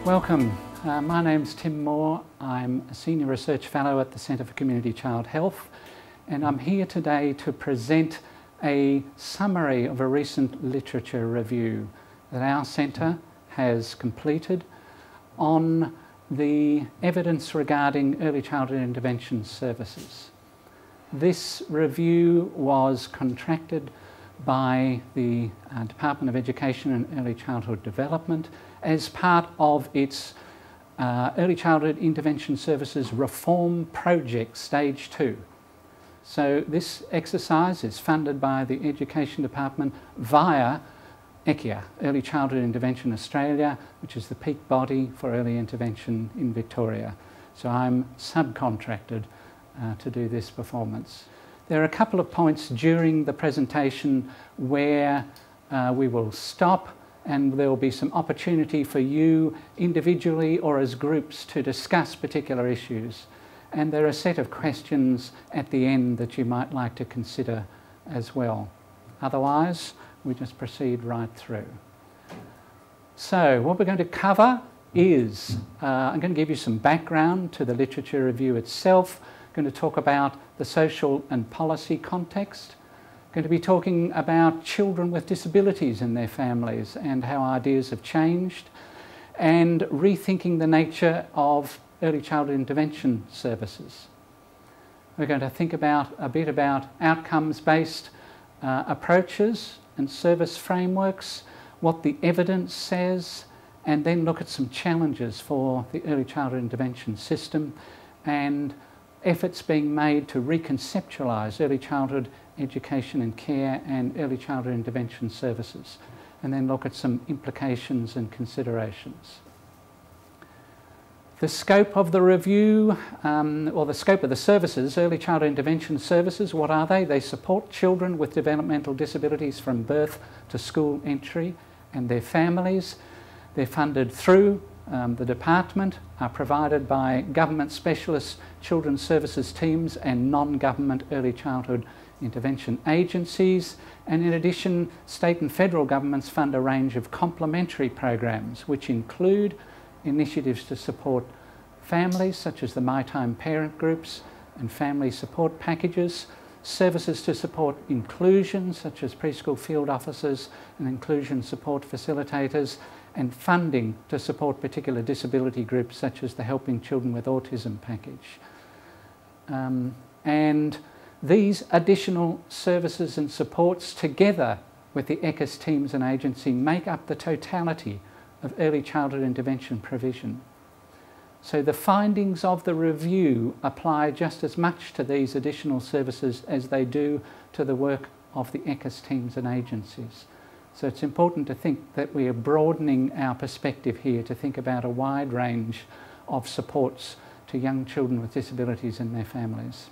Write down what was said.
Welcome. My name's Tim Moore. I'm a Senior Research Fellow at the Centre for Community Child Health, and I'm here today to present a summary of a recent literature review that our centre has completed on the evidence regarding early childhood intervention services. This review was contracted by the Department of Education and Early Childhood Development as part of its Early Childhood Intervention Services Reform Project Stage 2. So this exercise is funded by the Education Department via ECI, Early Childhood Intervention Australia, which is the peak body for early intervention in Victoria. So I'm subcontracted to do this performance. There are a couple of points during the presentation where we will stop, and there will be some opportunity for you individually or as groups to discuss particular issues. And there are a set of questions at the end that you might like to consider as well. Otherwise, we just proceed right through. So what we're going to cover is, I'm going to give you some background to the literature review itself. I'm going to talk about the social and policy context. I'm going to be talking about children with disabilities and their families and how ideas have changed, and rethinking the nature of early childhood intervention services. We're going to think a bit about outcomes-based approaches and service frameworks, what the evidence says, and then look at some challenges for the early childhood intervention system and efforts being made to reconceptualise early childhood education and care and early childhood intervention services, and then look at some implications and considerations. The scope of the review, or the scope of the services, early childhood intervention services, what are they? They support children with developmental disabilities from birth to school entry and their families. They're funded through the department, are provided by government specialist children's services teams and non-government early childhood intervention agencies, and in addition, state and federal governments fund a range of complementary programs which include initiatives to support families such as the My Time parent groups and family support packages, services to support inclusion such as preschool field officers and inclusion support facilitators, and funding to support particular disability groups such as the Helping Children with Autism package. And these additional services and supports, together with the ECIS teams and agency, make up the totality of early childhood intervention provision. So the findings of the review apply just as much to these additional services as they do to the work of the ECIS teams and agencies. So it's important to think that we are broadening our perspective here to think about a wide range of supports to young children with disabilities and their families.